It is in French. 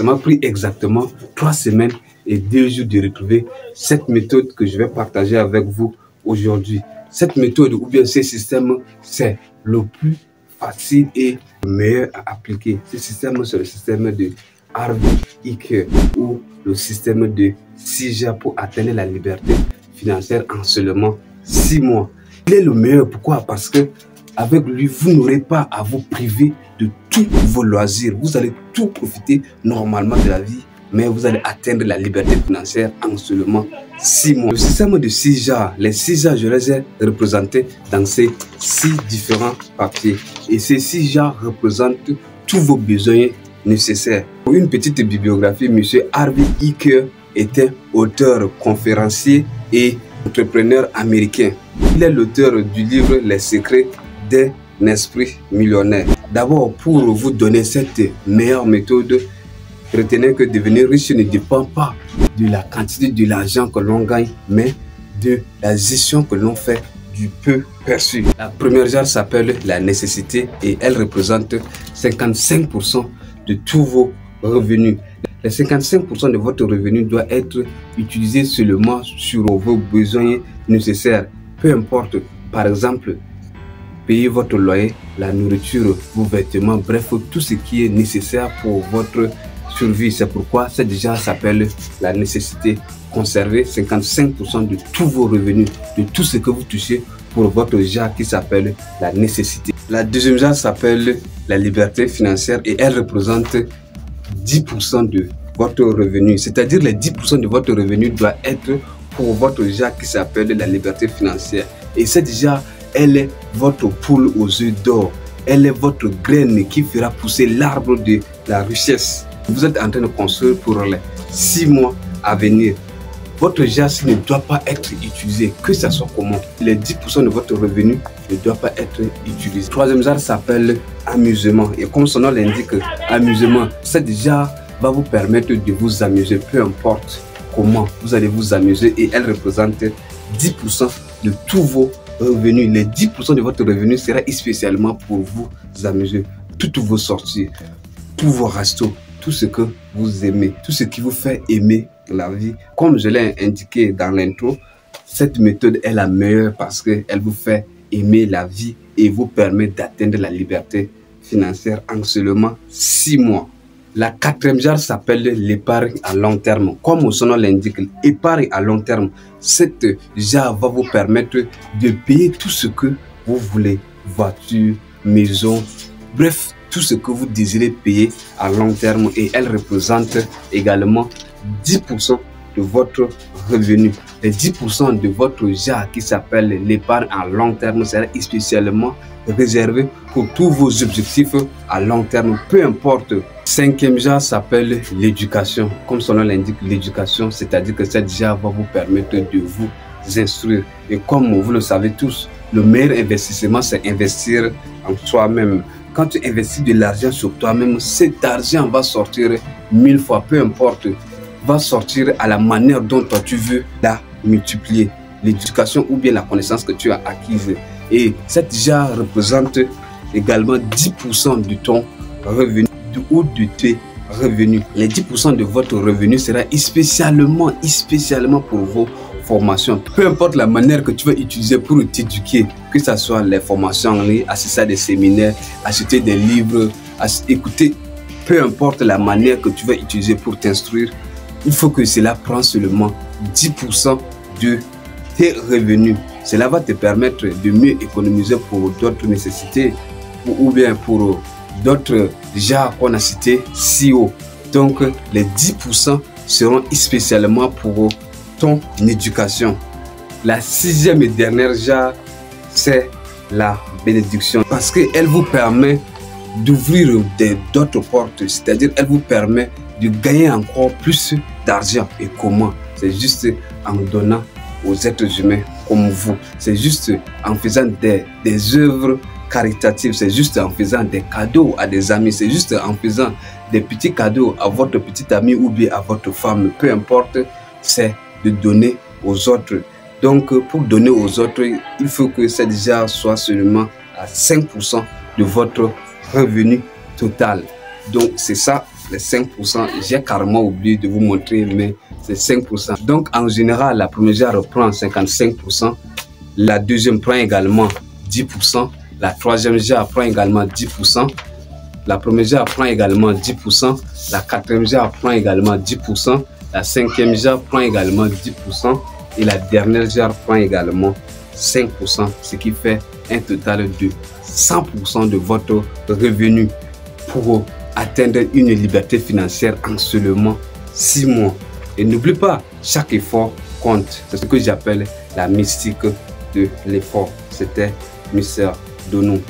Ça m'a pris exactement 3 semaines et 2 jours de retrouver cette méthode que je vais partager avec vous aujourd'hui. Cette méthode ou bien ce système, c'est le plus facile et le meilleur à appliquer. Ce système, c'est le système de Harvey Eker ou le système de 6 jours pour atteindre la liberté financière en seulement 6 mois. Il est le meilleur. Pourquoi? Parce que avec lui, vous n'aurez pas à vous priver de tous vos loisirs. Vous allez tout profiter normalement de la vie, mais vous allez atteindre la liberté financière en seulement 6 mois. Le système de 6 jars, les 6 jars, je les ai représentés dans ces 6 différents papiers. Et ces 6 jars représentent tous vos besoins nécessaires. Pour une petite bibliographie, M. Harvey Eker était auteur, conférencier et entrepreneur américain. Il est l'auteur du livre Les secrets d'un esprit millionnaire. D'abord, pour vous donner cette meilleure méthode, retenez que devenir riche ne dépend pas de la quantité de l'argent que l'on gagne, mais de la gestion que l'on fait du peu perçu. La première jarre s'appelle la nécessité et elle représente 55% de tous vos revenus. Les 55% de votre revenu doit être utilisé seulement sur vos besoins nécessaires. Peu importe, par exemple, payer votre loyer, la nourriture, vos vêtements, bref, tout ce qui est nécessaire pour votre survie. C'est pourquoi cette jarre s'appelle la nécessité. Conservez 55% de tous vos revenus, de tout ce que vous touchez pour votre jarre qui s'appelle la nécessité. La deuxième jarre s'appelle la liberté financière et elle représente 10% de votre revenu. C'est-à-dire les 10% de votre revenu doit être pour votre jarre qui s'appelle la liberté financière. Et cette jarre, elle est votre poule aux œufs d'or. Elle est votre graine qui fera pousser l'arbre de la richesse. Vous êtes en train de construire pour les 6 mois à venir. Votre jarre ne doit pas être utilisé, que ce soit comment. Les 10% de votre revenu ne doit pas être utilisé. La troisième jarre s'appelle amusement. Et comme son nom l'indique, amusement, cette jarre va vous permettre de vous amuser, peu importe comment vous allez vous amuser. Et elle représente 10% de tous vos revenus. Les 10% de votre revenu sera spécialement pour vous amuser. Toutes vos sorties, tous vos restos, tout ce que vous aimez, tout ce qui vous fait aimer la vie. Comme je l'ai indiqué dans l'intro, cette méthode est la meilleure parce qu'elle vous fait aimer la vie et vous permet d'atteindre la liberté financière en seulement 6 mois. La quatrième jarre s'appelle l'épargne à long terme. Comme son nom l'indique, l'épargne à long terme. Cette jarre va vous permettre de payer tout ce que vous voulez. Voiture, maison, bref, tout ce que vous désirez payer à long terme. Et elle représente également 10% de votre revenu. Les 10% de votre jarre qui s'appelle l'épargne à long terme sera spécialement réservé pour tous vos objectifs à long terme, peu importe. Cinquième jarre s'appelle l'éducation. Comme son nom l'indique, l'éducation, c'est-à-dire que cette jarre va vous permettre de vous instruire. Et comme vous le savez tous, le meilleur investissement, c'est investir en soi-même. Quand tu investis de l'argent sur toi-même, cet argent va sortir 1000 fois, peu importe, va sortir à la manière dont toi tu veux la multiplier. L'éducation ou bien la connaissance que tu as acquise. Et cette jarre représente également 10% de ton revenu ou de tes revenus. Les 10% de votre revenu sera spécialement pour vos formations. Peu importe la manière que tu vas utiliser pour t'éduquer, que ce soit les formations en ligne, assister à des séminaires, acheter des livres, écouter, peu importe la manière que tu vas utiliser pour t'instruire, il faut que cela prenne seulement 10% de tes revenus. Cela va te permettre de mieux économiser pour d'autres nécessités ou bien pour d'autres genres qu'on a cités si haut. Donc les 10% seront spécialement pour ton éducation. La sixième et dernière jarre, c'est la bénédiction parce qu'elle vous permet d'ouvrir d'autres portes, c'est-à-dire elle vous permet de gagner encore plus d'argent. Et comment? C'est juste en donnant aux êtres humains comme vous. C'est juste en faisant des œuvres caritatives. C'est juste en faisant des cadeaux à des amis. C'est juste en faisant des petits cadeaux à votre petit ami ou bien à votre femme. Peu importe, c'est de donner aux autres. Donc, pour donner aux autres, il faut que cette jarre soit seulement à 5% de votre revenu total. Donc, c'est ça les 5%. J'ai carrément oublié de vous montrer, mais c'est 5%. Donc, en général, la première jarre prend 55%. La deuxième prend également 10%. La troisième jarre prend également 10%. La première jarre prend également 10%. La quatrième jarre prend également 10%. La cinquième jarre prend également 10%. Et la dernière jarre prend également 5%. Ce qui fait un total de 100% de votre revenu pour atteindre une liberté financière en seulement 6 mois. Et n'oublie pas, chaque effort compte. C'est ce que j'appelle la mystique de l'effort. C'était Mr. Donou.